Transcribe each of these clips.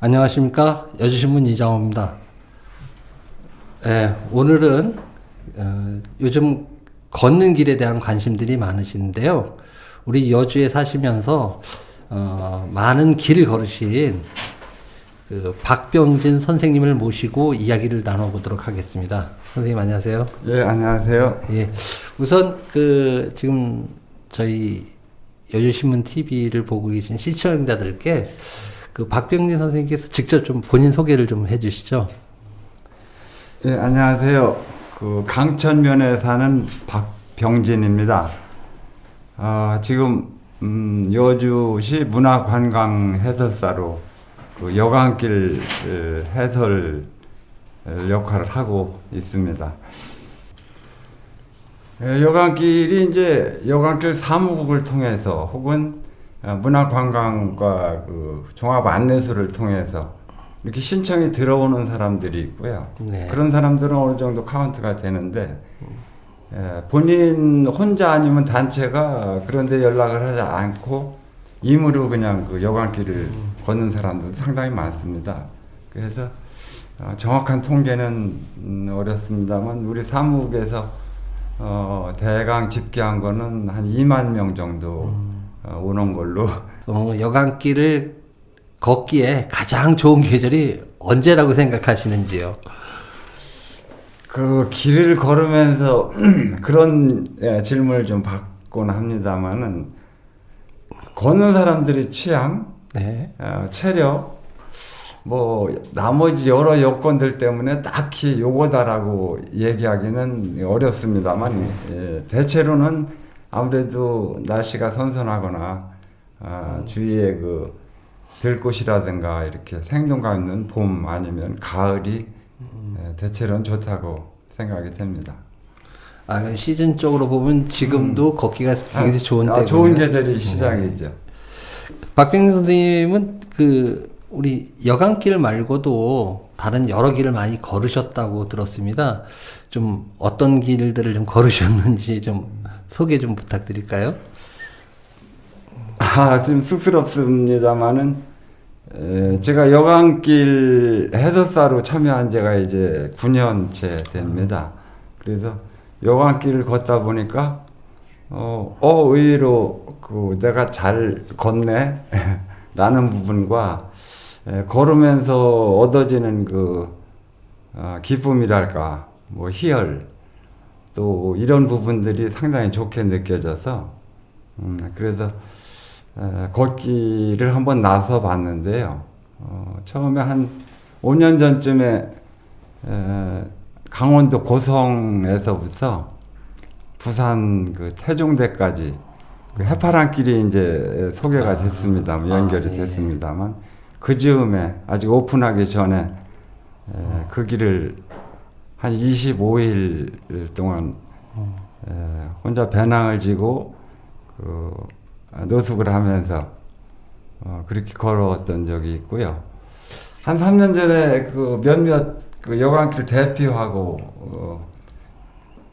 안녕하십니까. 여주신문 이장호입니다. 오늘은 요즘 걷는 길에 대한 관심들이 많으신데요. 우리 여주에 사시면서 많은 길을 걸으신 그 박병진 선생님을 모시고 이야기를 나눠보도록 하겠습니다. 선생님 안녕하세요. 예, 안녕하세요. 예, 우선 지금 저희 여주신문 TV를 보고 계신 시청자들께 그 박병진 선생님께서 직접 좀 본인 소개를 좀 해주시죠. 예, 안녕하세요. 그 강천면에 사는 박병진입니다. 지금 여주시 문화관광 해설사로 그 여강길 해설 역할을 하고 있습니다. 여강길이 이제 여강길 사무국을 통해서 혹은 문화관광과 그 종합 안내소를 통해서 이렇게 신청이 들어오는 사람들이 있고요. 네. 그런 사람들은 어느 정도 카운트가 되는데 본인 혼자 아니면 단체가 그런데 연락을 하지 않고 임의로 그냥 그 여강길을 걷는 사람들도 상당히 많습니다. 그래서 정확한 통계는 어렵습니다만 우리 사무국에서 대강 집계한 거는 한 2만 명 정도 오는 걸로. 여강길을 걷기에 가장 좋은 계절이 언제라고 생각하시는지요? 그 길을 걸으면서 그런 질문을 좀 받곤 합니다만은 걷는 사람들의 취향, 네. 체력, 뭐 나머지 여러 요건들 때문에 딱히 요거다라고 얘기하기는 어렵습니다만 대체로는 아무래도 날씨가 선선하거나 주위에 그 들꽃이라든가 이렇게 생동감 있는 봄 아니면 가을이 대체로는 좋다고 생각이 됩니다. 시즌적으로 보면 지금도 걷기가 굉장히 좋은 때군요. 좋은 계절이 시작이죠. 박병진 선생님은 우리 여강길 말고도 다른 여러 길을 많이 걸으셨다고 들었습니다. 좀 어떤 길들을 좀 걸으셨는지 좀 소개 좀 부탁드릴까요? 좀 쑥스럽습니다만은 제가 여강길 해설사로 참여한 지가 이제 9년째 됩니다. 그래서 여강길을 걷다 보니까 의외로 내가 잘 걷네 라는 부분과 걸으면서 얻어지는 기쁨이랄까 뭐 희열 또 이런 부분들이 상당히 좋게 느껴져서 그래서 걷기를 한번 나서 봤는데요. 처음에 한 5년 전쯤에 강원도 고성에서부터 부산 태종대까지 해파랑길이 이제 소개가 됐습니다. 연결이 됐습니다만 그 즈음에 아직 오픈하기 전에 그 길을 한 25일 동안 혼자 배낭을 지고 노숙을 하면서 그렇게 걸어왔던 적이 있고요. 한 3년 전에 몇몇 여강길 대표하고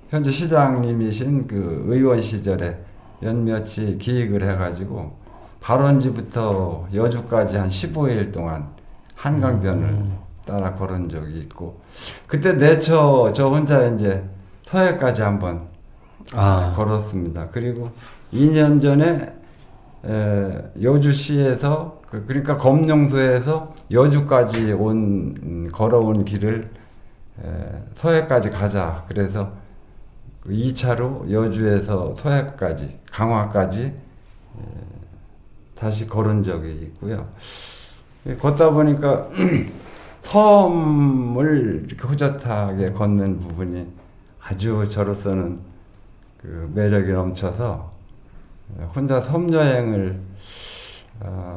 현재 시장님이신 의원 시절에 몇몇이 기획을 해가지고 발원지부터 여주까지 한 15일 동안 한강변을 따라 걸은 적이 있고 그때 내처 저 혼자 이제 서해까지 한번 걸었습니다. 그리고 2년 전에 여주시에서 그러니까 검룡소에서 여주까지 걸어온 길을 서해까지 가자. 그래서 2차로 여주에서 서해까지 강화까지 다시 걸은 적이 있고요. 걷다 보니까 섬을 이렇게 호젓하게 걷는 부분이 아주 저로서는 매력이 넘쳐서 혼자 섬 여행을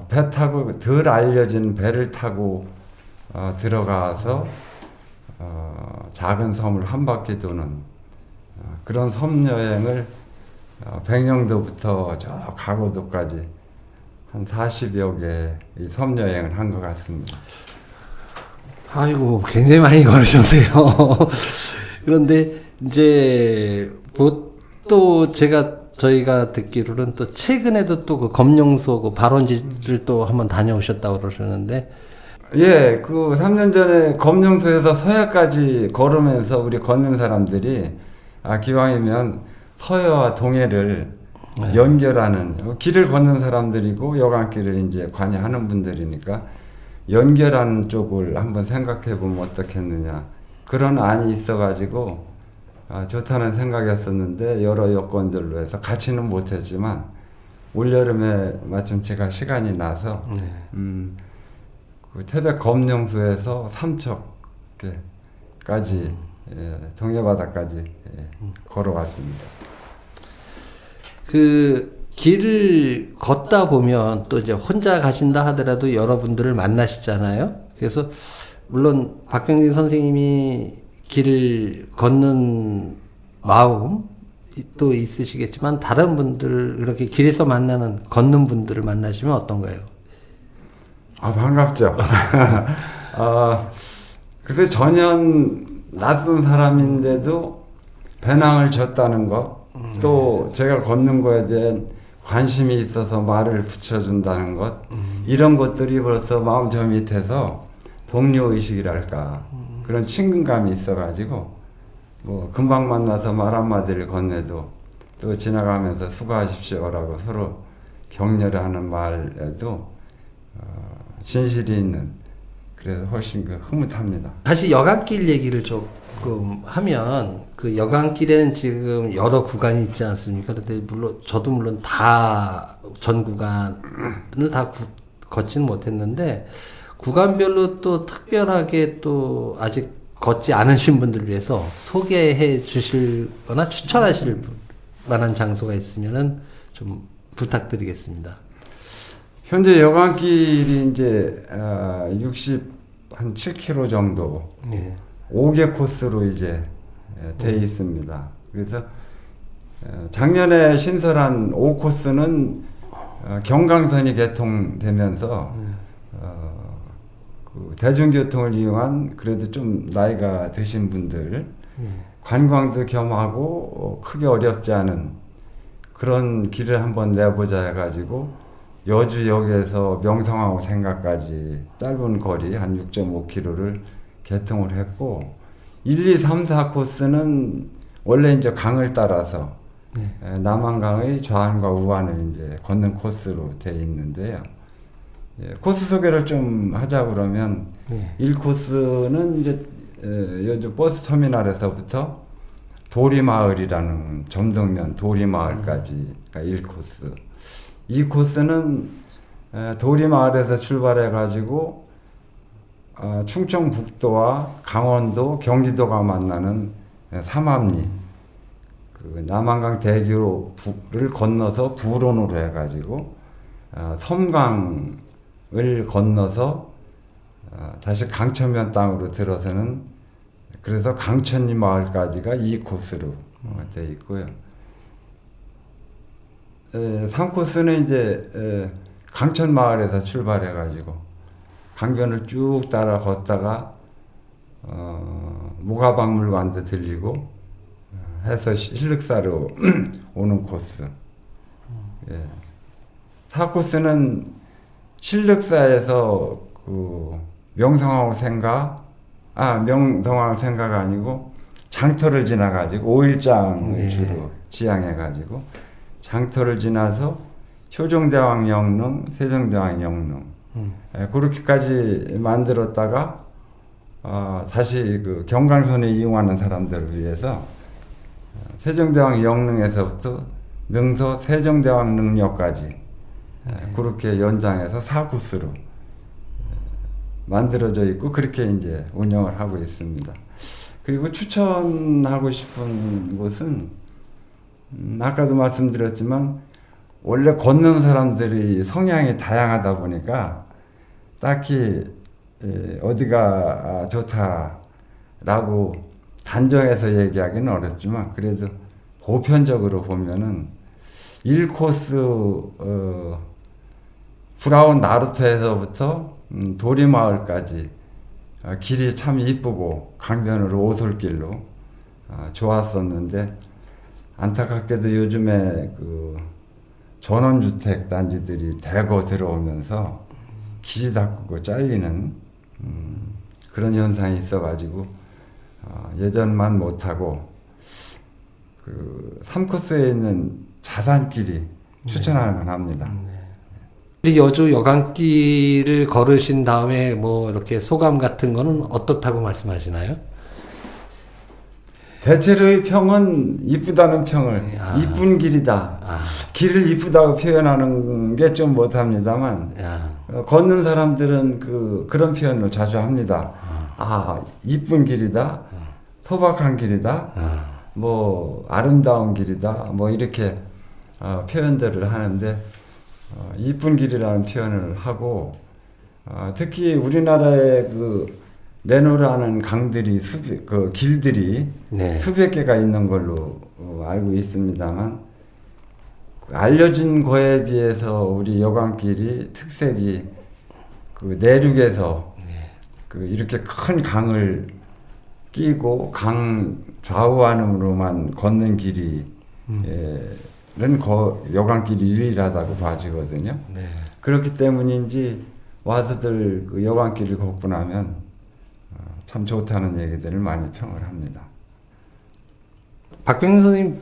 배 타고 덜 알려진 배를 타고 들어가서 작은 섬을 한 바퀴 도는 그런 섬 여행을 백령도부터 저 가고도까지 한 40여 개의 섬 여행을 한 것 같습니다. 아이고, 굉장히 많이 걸으셨네요. 그런데 이제 또 저희가 듣기로는 또 최근에도 또 그 검룡소 발원지를 또 한번 다녀오셨다고 그러셨는데 예, 그 3년 전에 검령소에서 서해까지 걸으면서 우리 걷는 사람들이 기왕이면 서해와 동해를 네. 연결하는 길을 걷는 사람들이고 여간길을 이제 관여하는 분들이니까 연결하는 쪽을 한번 생각해 보면 어떻겠느냐 그런 안이 있어가지고 좋다는 생각이었었는데 여러 여건들로 해서 같이는 못했지만 올여름에 마침 제가 시간이 나서 네. 그 태백 검령소에서 삼척까지 동해바다까지 걸어왔습니다. 그 길을 걷다 보면 또 이제 혼자 가신다 하더라도 여러분들을 만나시잖아요. 그래서 물론 박병진 선생님이 길을 걷는 마음 또 있으시겠지만 다른 분들 이렇게 길에서 만나는 걷는 분들을 만나시면 어떤가요? 반갑죠. 그래서 전혀 낯선 사람인데도 배낭을 졌다는 것, 또 제가 걷는 거에 대한 관심이 있어서 말을 붙여준다는 것, 이런 것들이 벌써 마음 저 밑에서 동료의식이랄까, 그런 친근감이 있어가지고, 뭐, 금방 만나서 말 한마디를 건네도, 또 지나가면서 수고하십시오라고 서로 격려를 하는 말에도, 진실이 있는, 그래서 훨씬 흐뭇합니다. 다시 여간길 얘기를 조금 하면 그 여간길에는 지금 여러 구간이 있지 않습니까? 그런데 물론 다 전 구간을 다 걷지는 못했는데 구간별로 또 특별하게 또 아직 걷지 않으신 분들을 위해서 소개해 주실거나 추천하실 만한 장소가 있으면은 좀 부탁드리겠습니다. 현재 여간길이 이제 7km 정도 예. 5개 코스로 이제 돼 있습니다. 그래서 작년에 신설한 5코스는 경강선이 개통되면서 그 대중교통을 이용한 그래도 좀 나이가 드신 분들 관광도 겸하고 크게 어렵지 않은 그런 길을 한번 내보자 해가지고 여주역에서 명성하고 생가까지 짧은 거리 한 6.5km를 개통을 했고 1, 2, 3, 4 코스는 원래 이제 강을 따라서 남한강의 좌안과 우안을 이제 걷는 코스로 되어 있는데요. 코스 소개를 좀 하자 그러면 1코스는 이제 여주 버스 터미널에서부터 도리마을이라는 점등면 도리마을까지가 1코스. 이 코스는 도리마을에서 출발해가지고 충청북도와 강원도, 경기도가 만나는 삼합리, 그 남한강 대교를 건너서 부론으로 해가지고 섬강을 건너서 다시 강천면 땅으로 들어서는 그래서 강천리 마을까지가 이 코스로 되어 있고요. 3코스는 이제 강천 마을에서 출발해가지고 강변을 쭉 따라 걷다가 모가박물관도 들리고 해서 신륵사로 오는 코스. 4코스는 신륵사에서 그 명성황후 생가가 아니고 장터를 지나가지고 5일장을 주로 지향해가지고 장터를 지나서 효종대왕 영릉, 세종대왕 영릉 그렇게까지 만들었다가 다시 그 경강선을 이용하는 사람들을 위해서 세종대왕 영릉에서부터 능서 세종대왕 능역까지 그렇게 연장해서 4코스로 만들어져 있고 그렇게 이제 운영을 하고 있습니다. 그리고 추천하고 싶은 곳은 아까도 말씀드렸지만 원래 걷는 사람들이 성향이 다양하다 보니까 딱히 어디가 좋다라고 단정해서 얘기하기는 어렵지만 그래도 보편적으로 보면은 1코스 브라운 나루터에서부터 도리마을까지 길이 참 이쁘고 강변으로 오솔길로 좋았었는데 안타깝게도 요즘에 그 전원주택 단지들이 대거 들어오면서 길이 닦고 잘리는 그런 현상이 있어가지고 예전만 못하고 그 3코스에 있는 자산길이 추천할 만합니다. 우리 여주 여강길을 걸으신 다음에 뭐 이렇게 소감 같은 거는 어떻다고 말씀하시나요? 대체로의 평은 이쁘다는 평을 이쁜 길이다. 길을 이쁘다고 표현하는 게 좀 못합니다만 걷는 사람들은 그런 표현을 자주 합니다. 이쁜 길이다, 소박한 길이다, 뭐 아름다운 길이다, 뭐 이렇게 표현들을 하는데 이쁜 길이라는 표현을 하고 특히 우리나라의 내노라는 강들이 길들이 네. 수백 개가 있는 걸로 알고 있습니다만 알려진 거에 비해서 우리 여강길이 특색이 내륙에서 이렇게 큰 강을 끼고 강 좌우안으로만 걷는 길이 여강길이 유일하다고 봐지거든요. 네. 그렇기 때문인지 와서들 여강길을 걷고 나면 참 좋다는 얘기들을 많이 평을 합니다. 박병준 선생님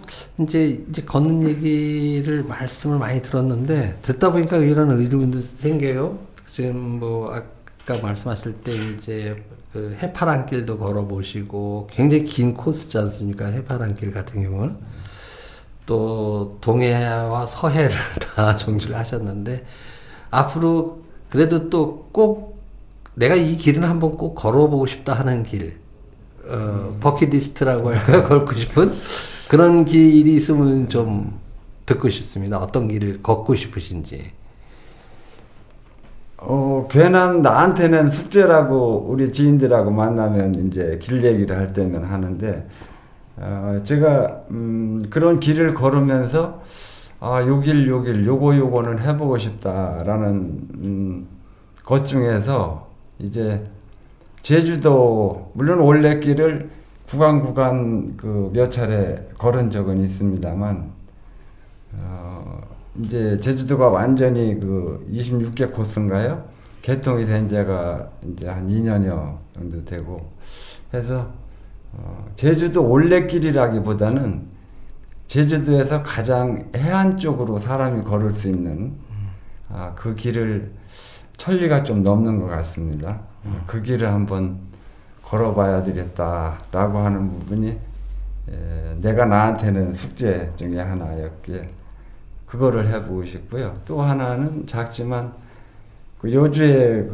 이제 걷는 얘기를 말씀을 많이 들었는데 듣다 보니까 이런 의문도 생겨요. 지금 뭐 아까 말씀하실 때 이제 해파랑길도 걸어보시고 굉장히 긴 코스지 않습니까? 해파랑길 같은 경우는 또 동해와 서해를 다 정지를 하셨는데 앞으로 그래도 또 꼭 내가 이 길은 한번 꼭 걸어보고 싶다 하는 길, 버킷리스트라고 할까요? 걸고 싶은 그런 길이 있으면 좀 듣고 싶습니다. 어떤 길을 걷고 싶으신지. 괜한 나한테는 숙제라고 우리 지인들하고 만나면 이제 길 얘기를 할 때면 하는데, 제가, 그런 길을 걸으면서, 요거는 해보고 싶다라는, 것 중에서 이제 제주도, 물론 올레길을 구간 몇 차례 걸은 적은 있습니다만, 이제 제주도가 완전히 26개 코스인가요? 개통이 된 지가 이제 한 2년여 정도 되고 해서 제주도 올레길이라기보다는 제주도에서 가장 해안 쪽으로 사람이 걸을 수 있는 그 길을 천리가 좀 넘는 것 같습니다. 그 길을 한번 걸어봐야 되겠다라고 하는 부분이 내가 나한테는 숙제 중에 하나였기에 그거를 해보고 싶고요. 또 하나는 작지만 여주에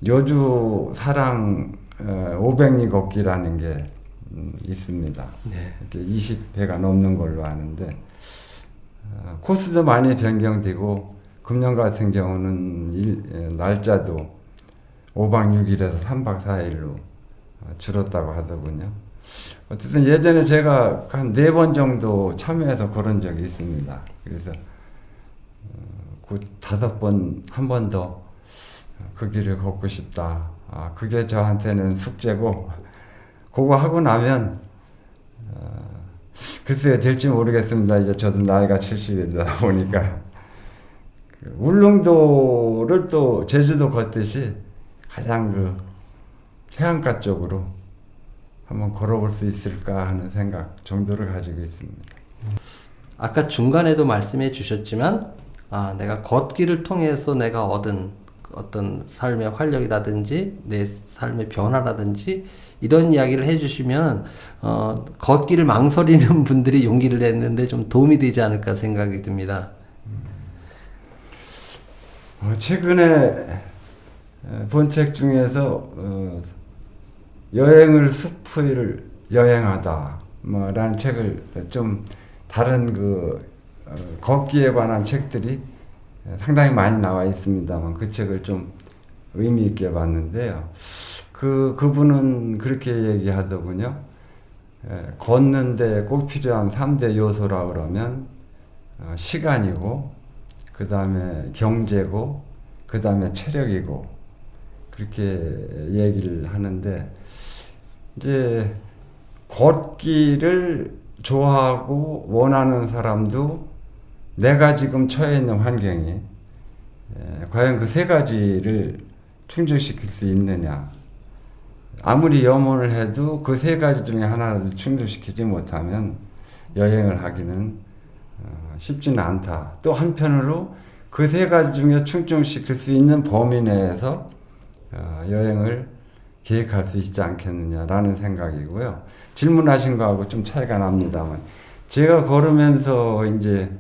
여주 사랑 500리 걷기라는 게 있습니다. 네. 이렇게 20회가 넘는 걸로 아는데 코스도 많이 변경되고 금년 같은 경우는 날짜도 5박 6일에서 3박 4일로 줄었다고 하더군요. 어쨌든 예전에 제가 한 4번 정도 참여해서 걸은 적이 있습니다. 그래서 그 5번, 한 번 더 그 길을 걷고 싶다. 그게 저한테는 숙제고 그거 하고 나면 글쎄요, 될지 모르겠습니다. 이제 저도 나이가 70이 되다 보니까 울릉도를 또 제주도 걷듯이 가장 해안가 쪽으로 한번 걸어볼 수 있을까 하는 생각 정도를 가지고 있습니다. 아까 중간에도 말씀해 주셨지만 내가 걷기를 통해서 내가 얻은 어떤 삶의 활력이라든지 내 삶의 변화라든지 이런 이야기를 해주시면 걷기를 망설이는 분들이 용기를 냈는데 좀 도움이 되지 않을까 생각이 듭니다. 최근에 본 책 중에서 여행을 숲을 여행하다 라는 책을 좀 다른 걷기에 관한 책들이 상당히 많이 나와 있습니다만 그 책을 좀 의미 있게 봤는데요. 그분은 그렇게 얘기하더군요. 걷는데 꼭 필요한 3대 요소라 그러면 시간이고 그 다음에 경제고 그 다음에 체력이고 그렇게 얘기를 하는데 이제 걷기를 좋아하고 원하는 사람도 내가 지금 처해 있는 환경이 과연 그 3가지를 충족시킬 수 있느냐. 아무리 염원을 해도 그 세 가지 중에 하나라도 충족시키지 못하면 여행을 하기는 쉽지는 않다. 또 한편으로 그 세 가지 중에 충족시킬 수 있는 범위 내에서 여행을 계획할 수 있지 않겠느냐라는 생각이고요. 질문하신 거하고 좀 차이가 납니다만, 제가 걸으면서 이제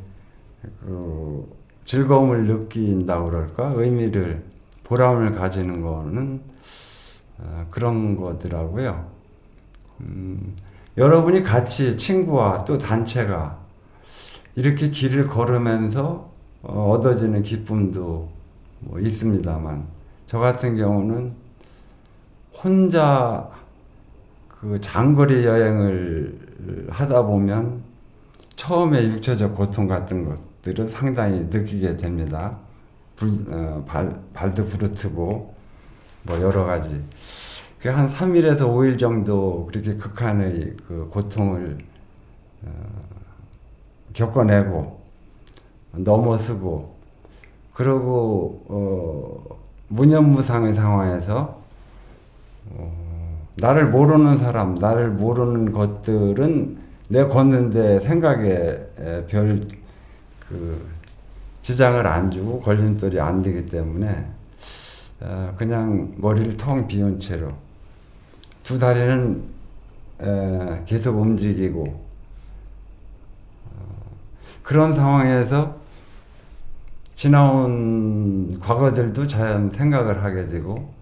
그 즐거움을 느낀다고 그럴까? 의미를, 보람을 가지는 거는 그런 거더라고요. 여러분이 같이 친구와 또 단체가 이렇게 길을 걸으면서 얻어지는 기쁨도 뭐 있습니다만, 저 같은 경우는 혼자 그 장거리 여행을 하다 보면 처음에 육체적 고통 같은 것들은 상당히 느끼게 됩니다. 발도 부르트고 뭐 여러 가지. 한 3일에서 5일 정도 그렇게 극한의 그 고통을 겪어내고 넘어서고, 그리고 무념무상의 상황에서 나를 모르는 사람, 나를 모르는 것들은 내 걷는데 생각에 별 그 지장을 안 주고 걸림돌이 안 되기 때문에 그냥 머리를 텅 비운 채로 두 다리는 계속 움직이고, 그런 상황에서 지나온 과거들도 자연 생각을 하게 되고,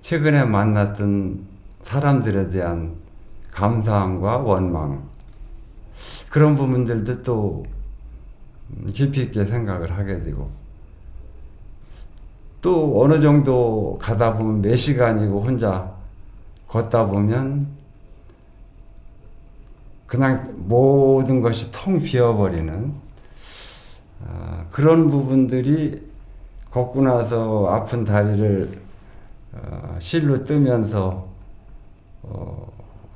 최근에 만났던 사람들에 대한 감사함과 원망, 그런 부분들도 또 깊이 있게 생각을 하게 되고, 또 어느 정도 가다 보면 몇 시간이고 혼자 걷다 보면 그냥 모든 것이 텅 비어버리는 그런 부분들이 걷고 나서 아픈 다리를 실로 뜨면서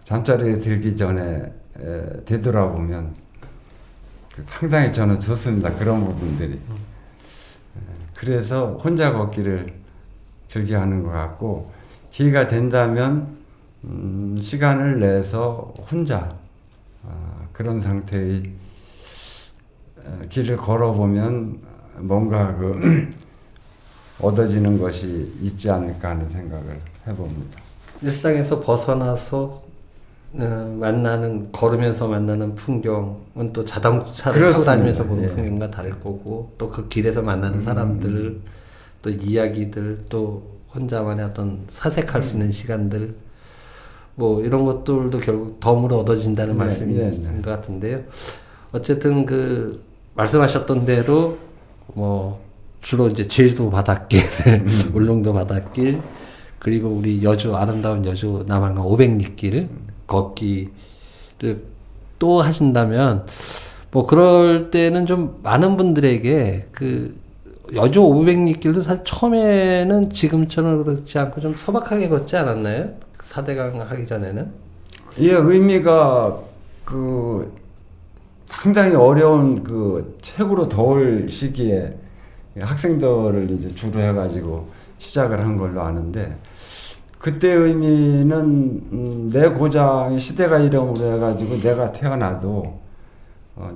잠자리에 들기 전에 되돌아보면 상당히 저는 좋습니다. 그런 부분들이. 그래서 혼자 걷기를 즐겨하는 것 같고, 기회가 된다면 시간을 내서 혼자 그런 상태의 길을 걸어보면 뭔가 그 얻어지는 것이 있지 않을까 하는 생각을 해봅니다. 일상에서 벗어나서 걸으면서 만나는 풍경은 또 자동차를 그렇습니다. 타고 다니면서 보는 예. 풍경과 다를 거고, 또 그 길에서 만나는 사람들, 또 이야기들, 또 혼자만의 어떤 사색할 수 있는 시간들, 뭐 이런 것들도 결국 덤으로 얻어진다는 말씀인 것 같은데요. 어쨌든 그 말씀하셨던 대로 뭐 주로 이제 제주도 바닷길, 울릉도 바닷길, 그리고 우리 여주, 아름다운 여주 남한강 500리길 걷기를 또 하신다면, 뭐 그럴 때는 좀 많은 분들에게 그 여주 500리길도 사실 처음에는 지금처럼 그렇지 않고 좀 소박하게 걷지 않았나요? 4대강 하기 전에는? 예, 의미가 그 상당히 어려운 그 최고로 더울 시기에 학생들을 이제 주로 해가지고 시작을 한 걸로 아는데, 그때 의미는 내 고장이 시대가 이름으로 해가지고 내가 태어나도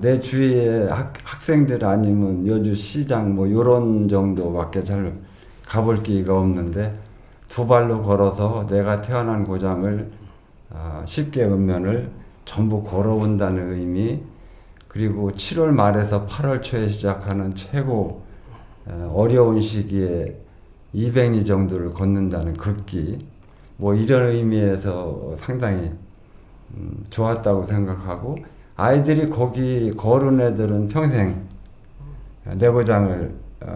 내 주위에 학생들 아니면 여주 시장 뭐 요런 정도밖에 잘 가볼 기회가 없는데, 두 발로 걸어서 내가 태어난 고장을 쉽게 읍면을 전부 걸어온다는 의미, 그리고 7월 말에서 8월 초에 시작하는 최고 어려운 시기에 200리 정도를 걷는다는 걷기, 뭐 이런 의미에서 상당히 좋았다고 생각하고, 아이들이 거기 걸은 애들은 평생 내 고장을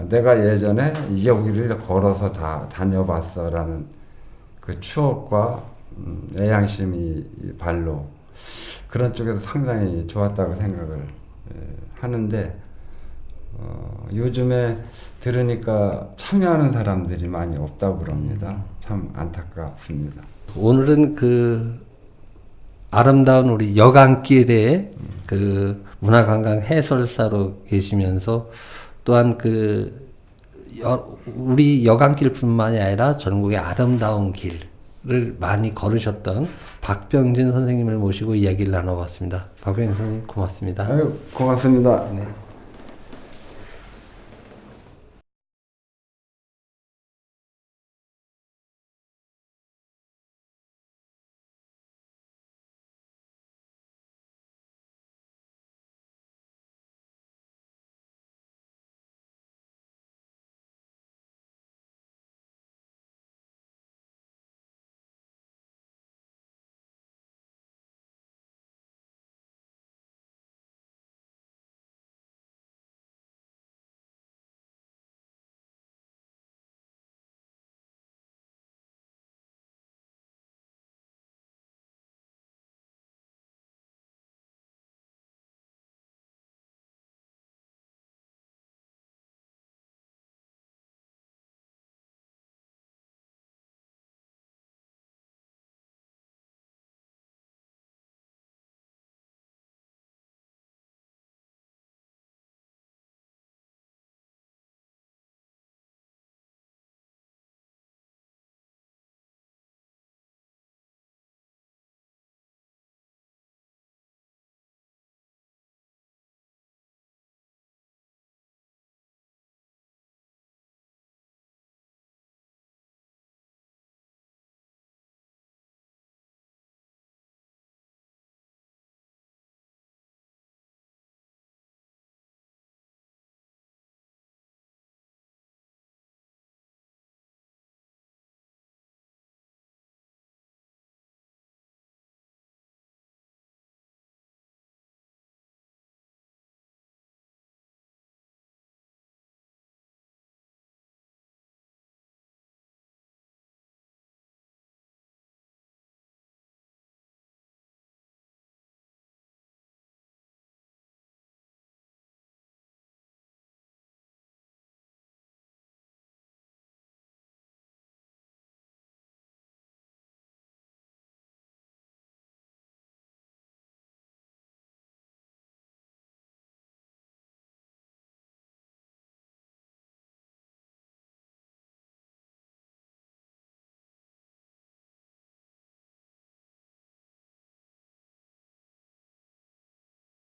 내가 예전에 여기를 걸어서 다 다녀봤어 라는 그 추억과 애양심이 발로 그런 쪽에서 상당히 좋았다고 생각을 하는데, 요즘에 들으니까 참여하는 사람들이 많이 없다고 그럽니다. 참 안타깝습니다. 오늘은 그 아름다운 우리 여강길에 그 문화관광 해설사로 계시면서, 또한 그 우리 여강길뿐만이 아니라 전국의 아름다운 길을 많이 걸으셨던 박병진 선생님을 모시고 이야기를 나눠봤습니다. 박병진 선생님 고맙습니다. 아유, 고맙습니다. 네.